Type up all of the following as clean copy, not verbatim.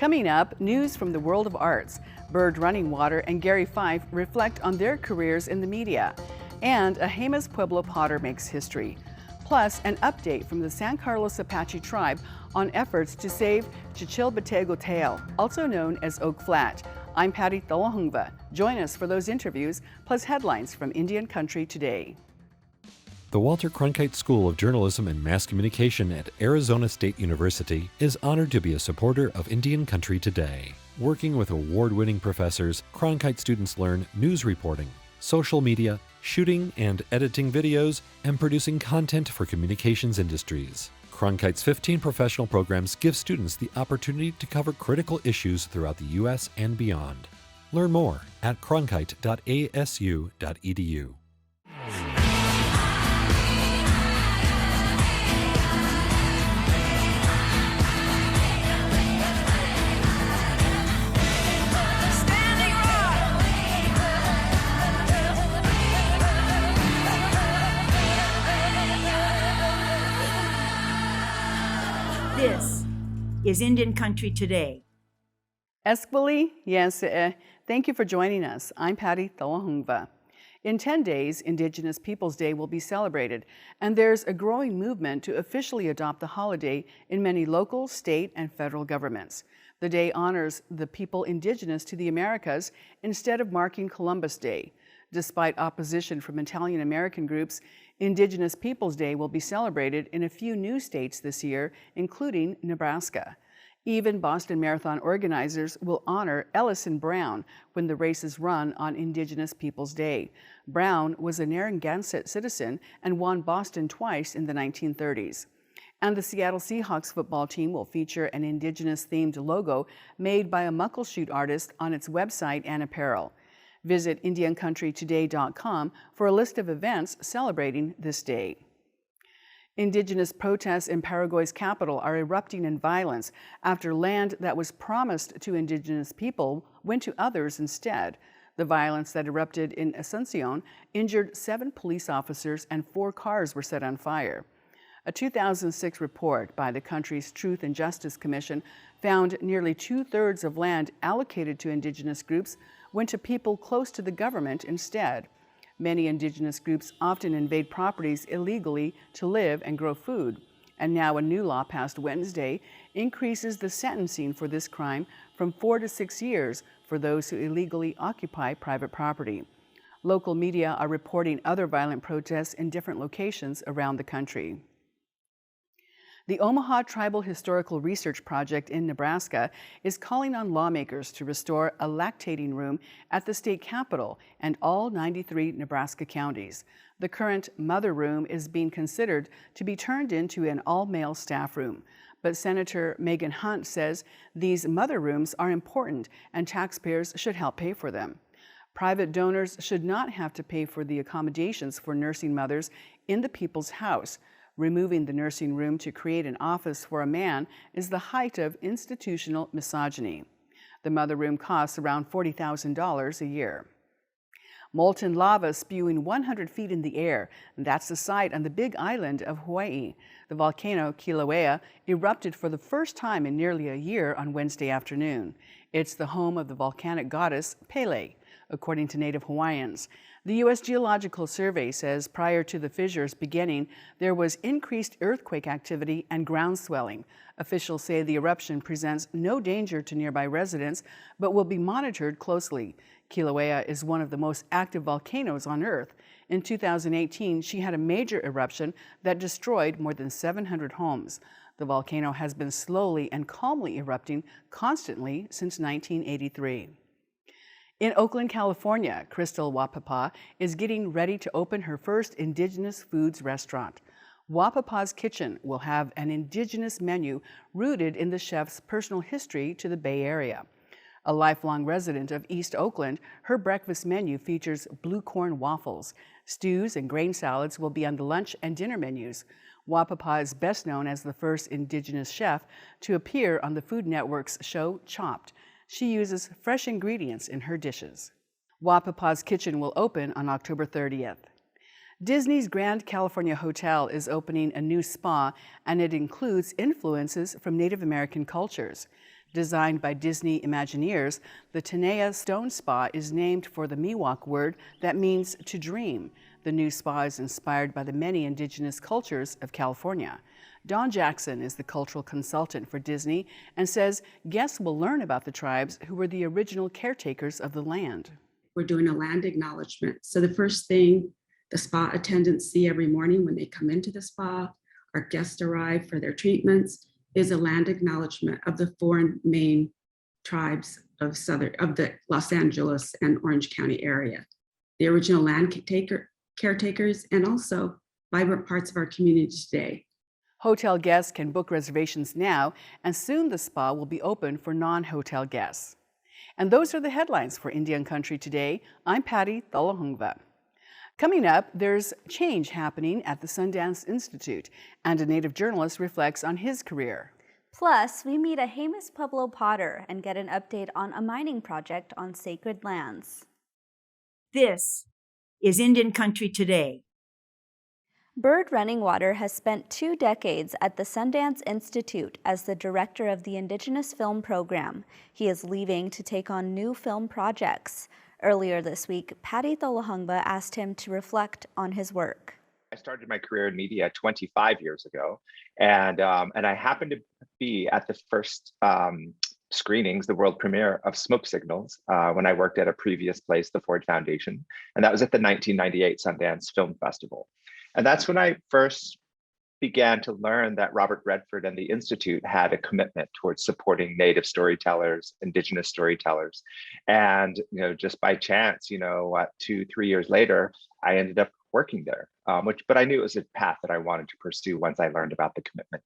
Coming up, news from the world of arts. Bird Running Water and Gary Fife reflect on their careers in the media. And a Jemez Pueblo potter makes history. Plus, an update from the San Carlos Apache tribe on efforts to save Chichilbatego, also known as Oak Flat. I'm Patty Thalahungva. Join us for those interviews, plus headlines from Indian Country Today. The Walter Cronkite School of Journalism and Mass Communication at Arizona State University is honored to be a supporter of Indian Country Today. Working with award-winning professors, Cronkite students learn news reporting, social media, shooting and editing videos, and producing content for communications industries. Cronkite's 15 professional programs give students the opportunity to cover critical issues throughout the U.S. and beyond. Learn more at cronkite.asu.edu. This is Indian Country Today. Esquili, yes, thank you for joining us. I'm Patty Thalahungva. In 10 days, Indigenous Peoples Day will be celebrated, and there's a growing movement to officially adopt the holiday in many local, state, and federal governments. The day honors the people indigenous to the Americas instead of marking Columbus Day. Despite opposition from Italian American groups, Indigenous Peoples Day will be celebrated in a few new states this year, including Nebraska. Even Boston Marathon organizers will honor Ellison Brown when the race is run on Indigenous Peoples Day. Brown was a Narragansett citizen and won Boston twice in the 1930s. And the Seattle Seahawks football team will feature an Indigenous-themed logo made by a Muckleshoot artist on its website and apparel. Visit IndianCountryToday.com for a list of events celebrating this day. Indigenous protests in Paraguay's capital are erupting in violence after land that was promised to Indigenous people went to others instead. The violence that erupted in Asuncion injured 7 police officers and 4 cars were set on fire. A 2006 report by the country's Truth and Justice Commission found nearly 2/3 of land allocated to Indigenous groups went to people close to the government instead. Many Indigenous groups often invade properties illegally to live and grow food, and now a new law passed Wednesday increases the sentencing for this crime from 4 to 6 years for those who illegally occupy private property. Local media are reporting other violent protests in different locations around the country. The Omaha Tribal Historical Research Project in Nebraska is calling on lawmakers to restore a lactating room at the state capitol and all 93 Nebraska counties. The current mother room is being considered to be turned into an all-male staff room. But Senator Megan Hunt says these mother rooms are important and taxpayers should help pay for them. Private donors should not have to pay for the accommodations for nursing mothers in the people's house. Removing the nursing room to create an office for a man is the height of institutional misogyny. The mother room costs around $40,000 a year. Molten lava spewing 100 feet in the air. That's the site on the Big Island of Hawaii. The volcano Kilauea erupted for the first time in nearly a year on Wednesday afternoon. It's the home of the volcanic goddess Pele, according to Native Hawaiians. The U.S. Geological Survey says prior to the fissure's beginning, there was increased earthquake activity and ground swelling. Officials say the eruption presents no danger to nearby residents, but will be monitored closely. Kilauea is one of the most active volcanoes on Earth. In 2018, she had a major eruption that destroyed more than 700 homes. The volcano has been slowly and calmly erupting constantly since 1983. In Oakland, California, Crystal Wapapa is getting ready to open her first Indigenous foods restaurant. Wapapa's Kitchen will have an Indigenous menu rooted in the chef's personal history to the Bay Area. A lifelong resident of East Oakland, her breakfast menu features blue corn waffles. Stews and grain salads will be on the lunch and dinner menus. Wapapa is best known as the first Indigenous chef to appear on the Food Network's show Chopped. She uses fresh ingredients in her dishes. Wapapa's Kitchen will open on October 30th. Disney's Grand California Hotel is opening a new spa, and it includes influences from Native American cultures. Designed by Disney Imagineers, the Tenaya Stone Spa is named for the Miwok word that means to dream. The new spa is inspired by the many indigenous cultures of California. Dawn Jackson is the cultural consultant for Disney and says guests will learn about the tribes who were the original caretakers of the land. We're doing a land acknowledgement. So the first thing the spa attendants see every morning when they come into the spa, our guests arrive for their treatments, is a land acknowledgement of the four main tribes of the Los Angeles and Orange County area, the original caretakers, and also vibrant parts of our community today. Hotel guests can book reservations now, and soon the spa will be open for non-hotel guests. And those are the headlines for Indian Country Today. I'm Patty Thalahungva. Coming up, there's change happening at the Sundance Institute, and a Native journalist reflects on his career. Plus, we meet a Jemez Pueblo potter and get an update on a mining project on sacred lands. This is Indian Country Today. Bird Runningwater has spent 2 decades at the Sundance Institute as the director of the Indigenous Film Program. He is leaving to take on new film projects. Earlier this week, Patty Thalahungva asked him to reflect on his work. I started my career in media 25 years ago, and I happened to be at the first screenings, the world premiere of Smoke Signals, when I worked at a previous place, the Ford Foundation, and that was at the 1998 Sundance Film Festival. And that's when I first began to learn that Robert Redford and the Institute had a commitment towards supporting Native storytellers, Indigenous storytellers. And, just by chance, 2-3 years later, I ended up working there, but I knew it was a path that I wanted to pursue once I learned about the commitment.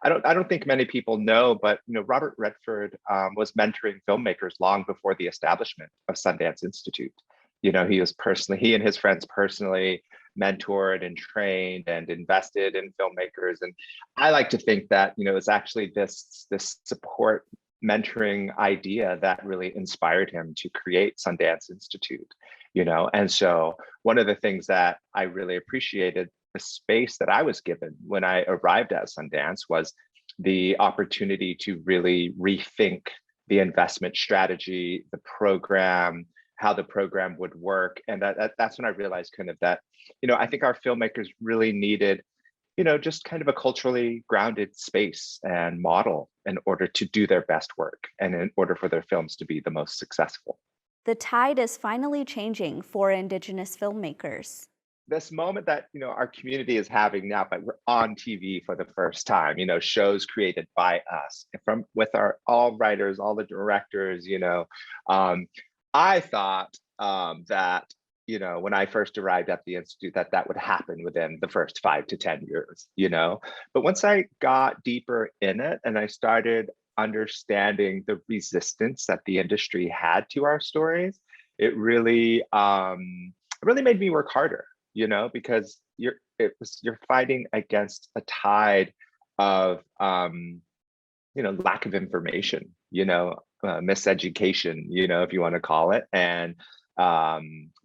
I don't think many people know, but Robert Redford was mentoring filmmakers long before the establishment of Sundance Institute. He and his friends personally mentored and trained and invested in filmmakers. And I like to think that, it's actually this support mentoring idea that really inspired him to create Sundance Institute, And so one of the things that I really appreciated the space that I was given when I arrived at Sundance was the opportunity to really rethink the investment strategy, the program, how the program would work. And that's when I realized that, I think our filmmakers really needed, just kind of a culturally grounded space and model in order to do their best work and in order for their films to be the most successful. The tide is finally changing for Indigenous filmmakers. This moment that, our community is having now, but we're on TV for the first time, shows created by us with all writers, all the directors, I thought that, when I first arrived at the Institute, that would happen within the first 5 to 10 years, But once I got deeper in it and I started understanding the resistance that the industry had to our stories, it really made me work harder, because you're fighting against a tide of, lack of information, miseducation, if you want to call it, and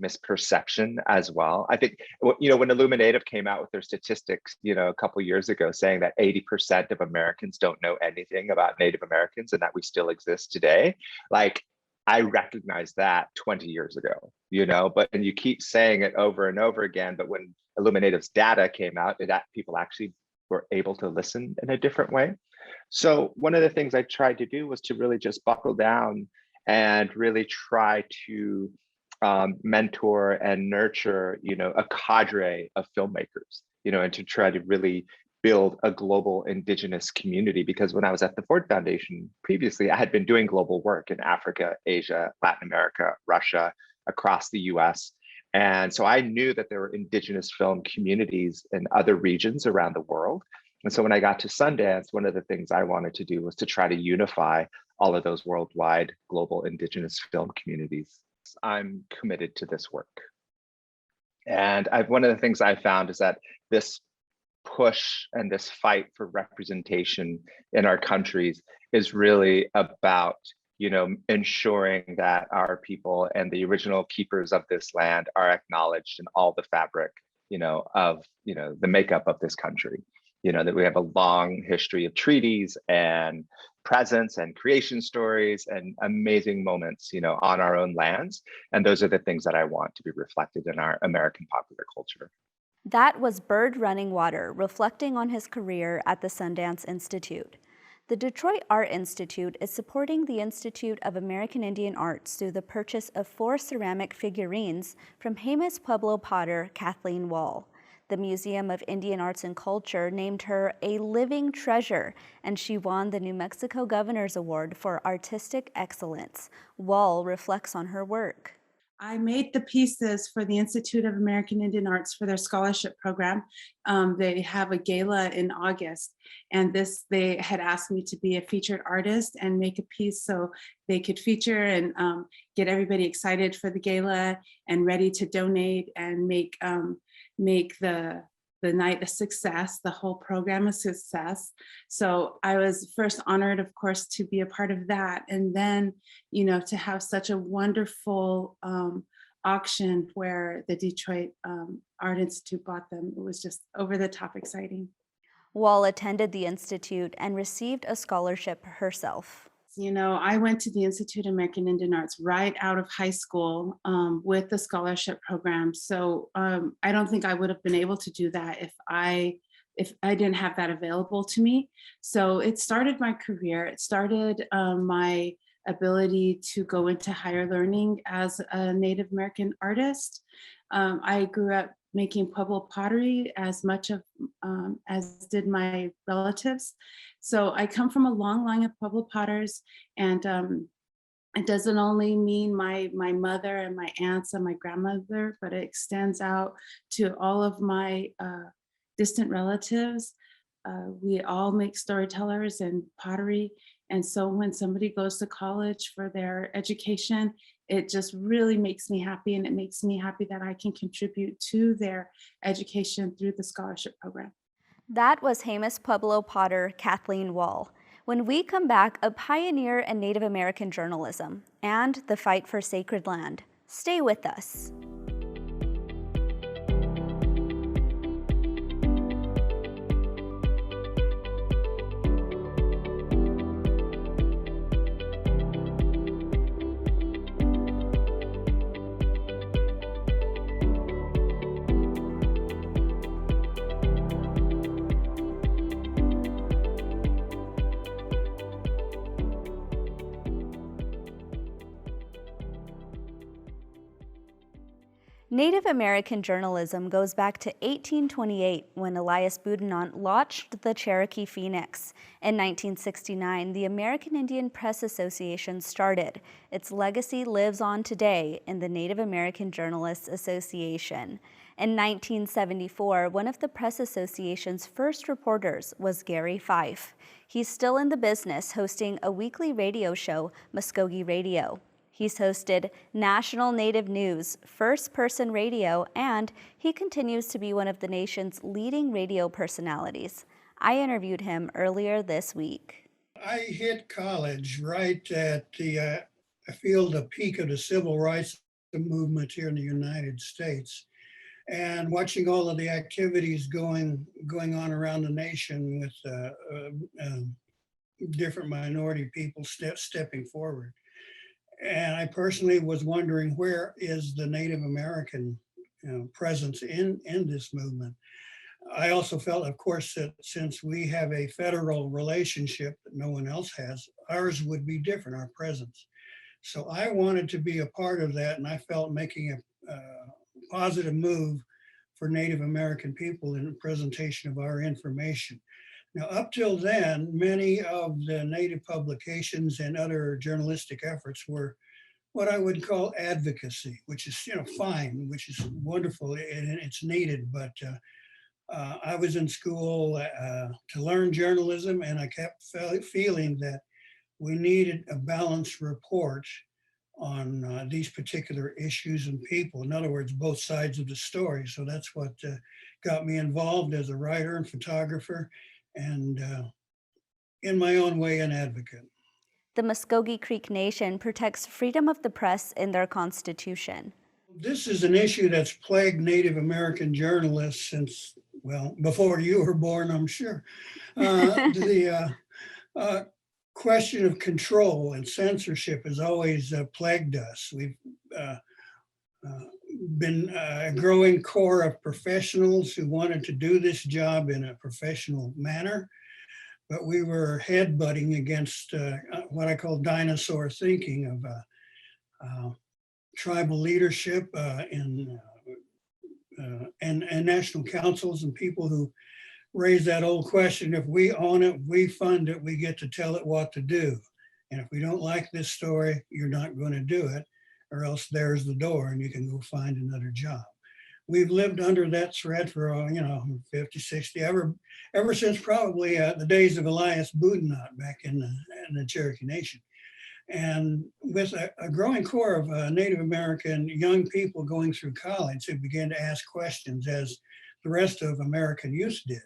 misperception as well. I think, when Illuminative came out with their statistics, a couple of years ago, saying that 80% of Americans don't know anything about Native Americans and that we still exist today, I recognized that 20 years ago, and you keep saying it over and over again. But when Illuminative's data came out, people actually were able to listen in a different way. So one of the things I tried to do was to really just buckle down and really try to mentor and nurture, a cadre of filmmakers, and to try to really build a global Indigenous community. Because when I was at the Ford Foundation previously, I had been doing global work in Africa, Asia, Latin America, Russia, across the US. And so I knew that there were Indigenous film communities in other regions around the world. And so when I got to Sundance, one of the things I wanted to do was to try to unify all of those worldwide global Indigenous film communities. I'm committed to this work. And one of the things I found is that this push and this fight for representation in our countries is really about, ensuring that our people and the original keepers of this land are acknowledged in all the fabric, of, the makeup of this country. That we have a long history of treaties and presence and creation stories and amazing moments, on our own lands. And those are the things that I want to be reflected in our American popular culture. That was Bird Running Water, reflecting on his career at the Sundance Institute. The Detroit Art Institute is supporting the Institute of American Indian Arts through the purchase of 4 ceramic figurines from Jemez Pueblo potter Kathleen Wall. The Museum of Indian Arts and Culture named her a living treasure, and she won the New Mexico Governor's Award for Artistic Excellence. Wall reflects on her work. I made the pieces for the Institute of American Indian Arts for their scholarship program. They have a gala in August, and they had asked me to be a featured artist and make a piece so they could feature and get everybody excited for the gala and ready to donate and make the night a success, the whole program a success. So I was first honored, of course, to be a part of that. And then, to have such a wonderful auction where the Detroit Art Institute bought them. It was just over the top exciting. Wall attended the Institute and received a scholarship herself. I went to the Institute of American Indian Arts right out of high school with the scholarship program. So I don't think I would have been able to do that if I didn't have that available to me. So it started my career. It started my ability to go into higher learning as a Native American artist. I grew up making Pueblo pottery as much of as did my relatives. So I come from a long line of Pueblo potters, and it doesn't only mean my mother and my aunts and my grandmother, but it extends out to all of my distant relatives. We all make storytellers and pottery. And so when somebody goes to college for their education, it just really makes me happy. And it makes me happy that I can contribute to their education through the scholarship program. That was Jemez Pueblo potter Kathleen Wall. When we come back, a pioneer in Native American journalism and the fight for sacred land. Stay with us. Native American journalism goes back to 1828 when Elias Boudinot launched the Cherokee Phoenix. In 1969, the American Indian Press Association started. Its legacy lives on today in the Native American Journalists Association. In 1974, one of the Press Association's first reporters was Gary Fife. He's still in the business, hosting a weekly radio show, Muskogee Radio. He's hosted National Native News, First Person Radio, and he continues to be one of the nation's leading radio personalities. I interviewed him earlier this week. I hit college right at I feel the peak of the civil rights movement here in the United States, and watching all of the activities going on around the nation with different minority people stepping forward. And I personally was wondering, where is the Native American presence in this movement? I also felt, of course, that since we have a federal relationship that no one else has, ours would be different, our presence. So I wanted to be a part of that, and I felt making a positive move for Native American people in the presentation of our information. Now, up till then, many of the Native publications and other journalistic efforts were what I would call advocacy, which is fine, which is wonderful, and it's needed. But I was in school to learn journalism, and I kept feeling that we needed a balanced report on these particular issues and people. In other words, both sides of the story. So that's what got me involved as a writer and photographer, and in my own way, an advocate. The Muskogee Creek Nation protects freedom of the press in their constitution. This is an issue that's plagued Native American journalists since, well, before you were born, I'm sure. question of control and censorship has always plagued us. We've been a growing core of professionals who wanted to do this job in a professional manner, but we were headbutting against what I call dinosaur thinking of tribal leadership and national councils and people who raise that old question: if we own it, we fund it, we get to tell it what to do. And if we don't like this story, you're not going to do it, or else there's the door and you can go find another job. We've lived under that threat for, 50, 60, ever since probably the days of Elias Boudinot back in the Cherokee Nation. And with a growing core of Native American young people going through college who began to ask questions, as the rest of American youth did,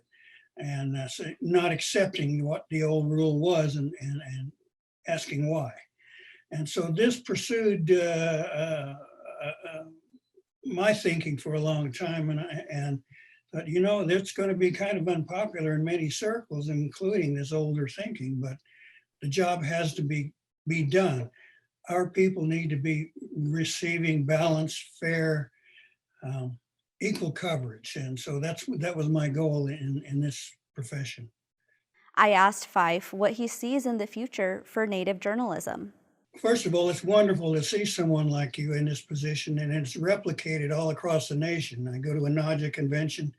and not accepting what the old rule was and asking why. And so this pursued my thinking for a long time, and thought, that's going to be kind of unpopular in many circles, including this older thinking, but the job has to be done. Our people need to be receiving balanced, fair, equal coverage. And so that was my goal in this profession. I asked Fife what he sees in the future for Native journalism. First of all, it's wonderful to see someone like you in this position, and it's replicated all across the nation. I go to a NAJA convention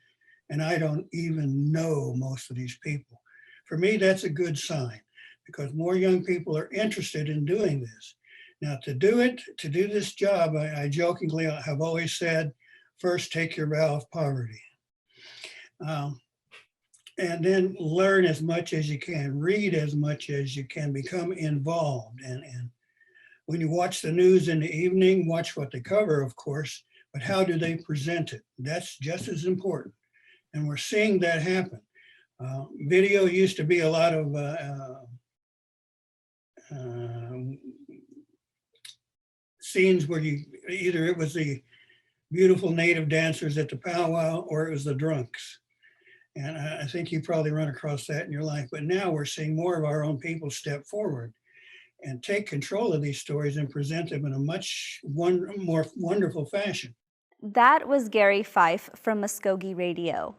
and I don't even know most of these people. For me, that's a good sign, because more young people are interested in doing this. Now, to do this job, I jokingly have always said, first take your vow of poverty. And then learn as much as you can, read as much as you can, become involved. And when you watch the news in the evening, watch what they cover, of course, but how do they present it? That's just as important. And we're seeing that happen. Video used to be a lot of scenes where either it was the beautiful native dancers at the powwow or it was the drunks. And I think you probably run across that in your life. But now we're seeing more of our own people step forward and take control of these stories and present them in a much more wonderful fashion. That was Gary Fife from Muskogee Radio.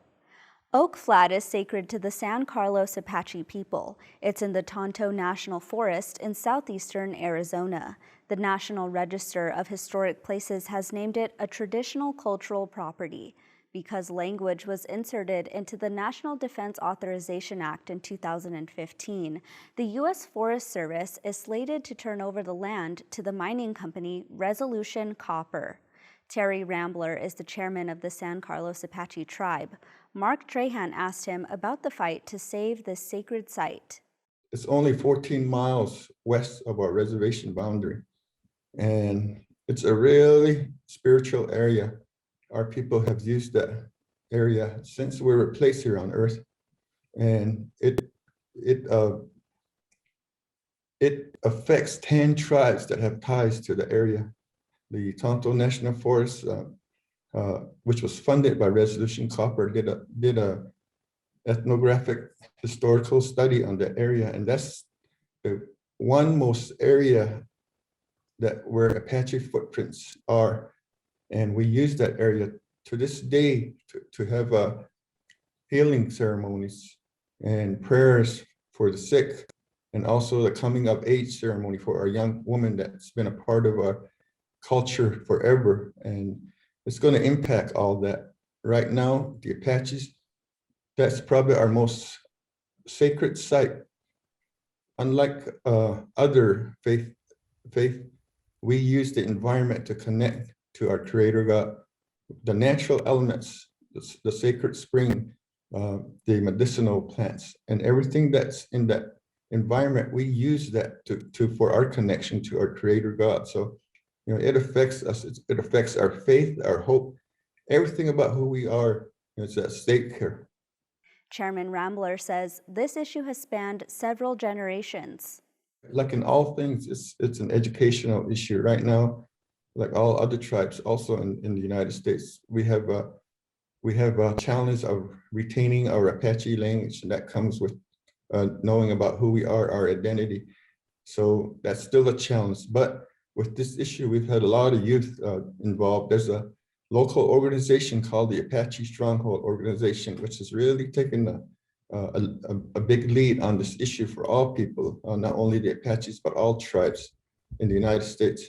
Oak Flat is sacred to the San Carlos Apache people. It's in the Tonto National Forest in southeastern Arizona. The National Register of Historic Places has named it a traditional cultural property. Because language was inserted into the National Defense Authorization Act in 2015, the U.S. Forest Service is slated to turn over the land to the mining company Resolution Copper. Terry Rambler is the chairman of the San Carlos Apache tribe. Mark Trahan asked him about the fight to save this sacred site. It's only 14 miles west of our reservation boundary, and it's a really spiritual area. Our people have used that area since we were placed here on Earth, and it affects 10 tribes that have ties to the area. The Tonto National Forest, which was funded by Resolution Copper, did a ethnographic historical study on the area, and that's the one most area where Apache footprints are. And we use that area to this day to have healing ceremonies and prayers for the sick, and also the coming of age ceremony for our young woman that's been a part of our culture forever. And it's going to impact all that. Right now, the Apaches, that's probably our most sacred site. Unlike other faith, we use the environment to connect to our Creator God, the natural elements, the sacred spring, the medicinal plants, and everything that's in that environment. We use that for our connection to our Creator God. So, it affects us. It affects our faith, our hope, everything about who we are. It's at stake here. Chairman Rambler says this issue has spanned several generations. Like in all things, it's an educational issue right now. Like all other tribes, also in the United States, we have a challenge of retaining our Apache language, and that comes with knowing about who we are, our identity. So that's still a challenge. But with this issue, we've had a lot of youth involved. There's a local organization called the Apache Stronghold Organization, which has really taken a big lead on this issue for all people, not only the Apaches, but all tribes in the United States.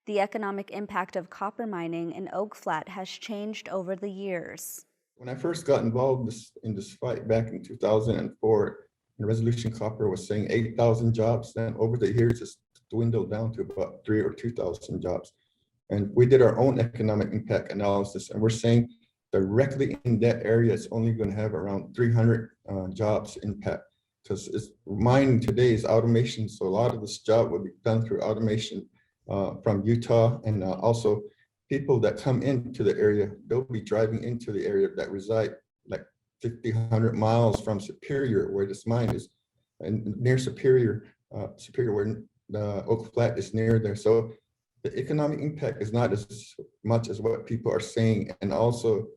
The economic impact of copper mining in Oak Flat has changed over the years. When I first got involved in this fight back in 2004, and Resolution Copper was saying 8,000 jobs, then over the years it's dwindled down to about 3,000 or 2,000 jobs. And we did our own economic impact analysis, and we're saying directly in that area, it's only going to have around 300 jobs impact, because mining today is automation. So a lot of this job will be done through automation from Utah, and also people that come into the area, they'll be driving into the area that reside like 50, 100 miles from Superior, where this mine is, and near Superior, where the Oak Flat is near there. So the economic impact is not as much as what people are saying. And also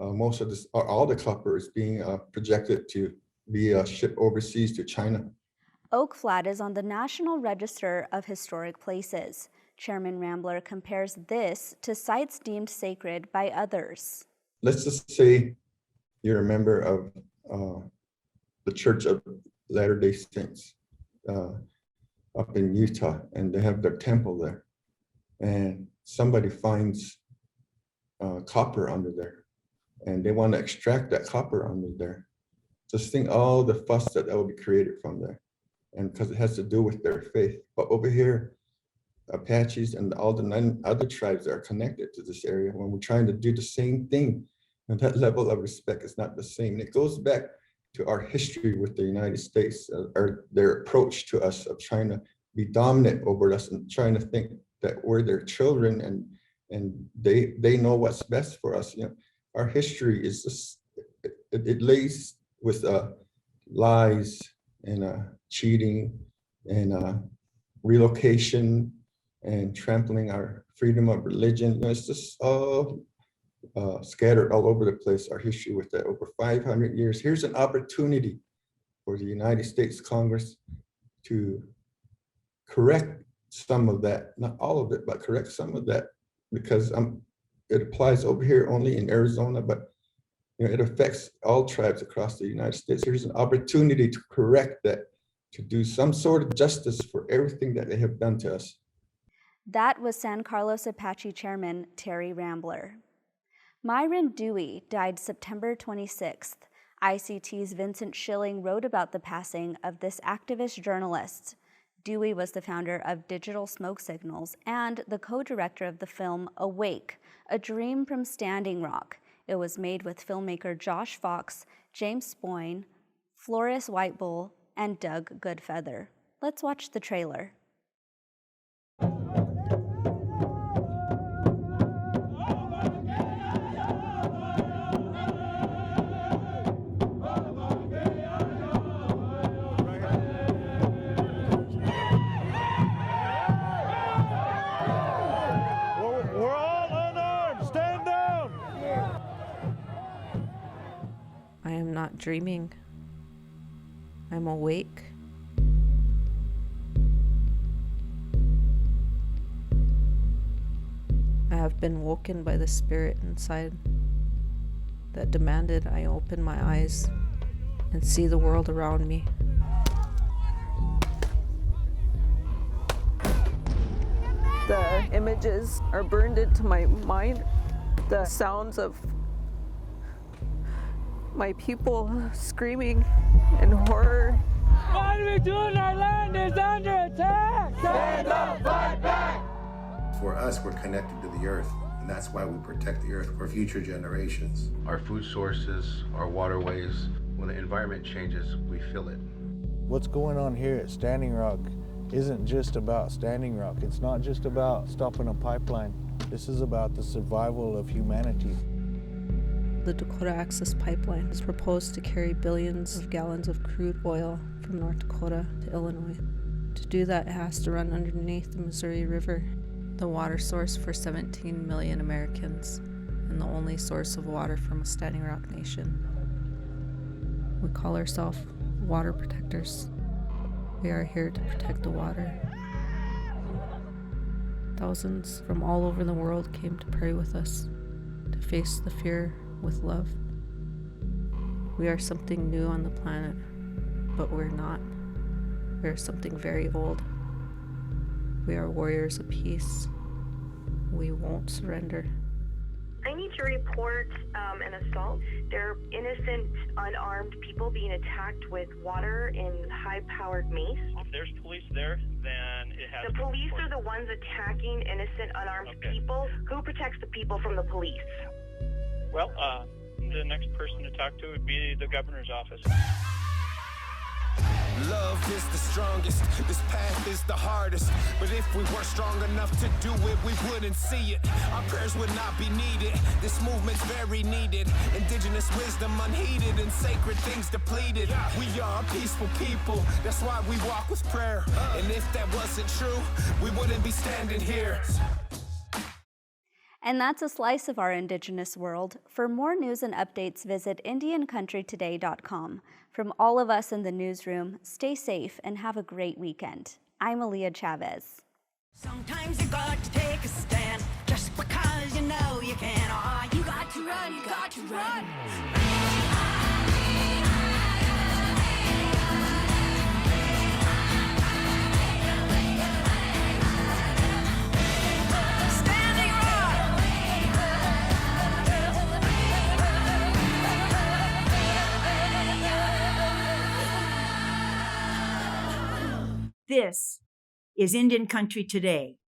most of this, or all the copper is being projected to be shipped overseas to China. Oak Flat is on the National Register of Historic Places. Chairman Rambler compares this to sites deemed sacred by others. Let's just say you're a member of the Church of Latter-day Saints up in Utah, and they have their temple there. And somebody finds copper under there, and they want to extract that copper under there. Just think all the fuss that will be created from there, and because it has to do with their faith. But over here, Apaches and all the 9 other tribes that are connected to this area, when we're trying to do the same thing, and that level of respect is not the same. And it goes back to our history with the United States, or their approach to us of trying to be dominant over us and trying to think that we're their children, and they know what's best for us. You know, our history is just, it lays with lies and cheating and relocation and trampling our freedom of religion. You know, it's just all scattered all over the place, our history with that over 500 years. Here's an opportunity for the United States Congress to correct some of that, not all of it, but correct some of that, because it applies over here only in Arizona, but you know, it affects all tribes across the United States. Here's an opportunity to correct that, to do some sort of justice for everything that they have done to us. That was San Carlos Apache Chairman Terry Rambler. Myron Dewey died September 26th. ICT's Vincent Schilling wrote about the passing of this activist journalist. Dewey was the founder of Digital Smoke Signals and the co-director of the film Awake, A Dream from Standing Rock. It was made with filmmaker Josh Fox, James Spoyne, Floris Whitebull, and Doug Goodfeather. Let's watch the trailer. I am not dreaming. I'm awake. I have been woken by the spirit inside that demanded I open my eyes and see the world around me. The images are burned into my mind. The sounds of my people screaming in horror. What are we doing? Our land is under attack! Stand up, fight back! For us, we're connected to the earth, and that's why we protect the earth for future generations. Our food sources, our waterways, when the environment changes, we feel it. What's going on here at Standing Rock isn't just about Standing Rock. It's not just about stopping a pipeline. This is about the survival of humanity. The Dakota Access Pipeline is proposed to carry billions of gallons of crude oil from North Dakota to Illinois. To do that, it has to run underneath the Missouri River, the water source for 17 million Americans, and the only source of water from a Standing Rock nation. We call ourselves water protectors. We are here to protect the water. Thousands from all over the world came to pray with us, to face the fear with love. We are something new on the planet, but we're not. We are something very old. We are warriors of peace. We won't surrender. I need to report an assault. There are innocent, unarmed people being attacked with water and high-powered mace. If there's police there, then it has The police are the ones attacking innocent, unarmed people. Who protects the people from the police? Well, the next person to talk to would be the governor's office. Love is the strongest, this path is the hardest. But if we were strong enough to do it, we wouldn't see it. Our prayers would not be needed. This movement's very needed. Indigenous wisdom unheeded and sacred things depleted. We are a peaceful people, that's why we walk with prayer. And if that wasn't true, we wouldn't be standing here. And that's a slice of our Indigenous world. For more news and updates, visit IndianCountryToday.com. From all of us in the newsroom, stay safe and have a great weekend. I'm Aaliyah Chavez. Sometimes you got to take a stand, just because you know you can. Oh, you got to run, you got to run. This is Indian Country Today.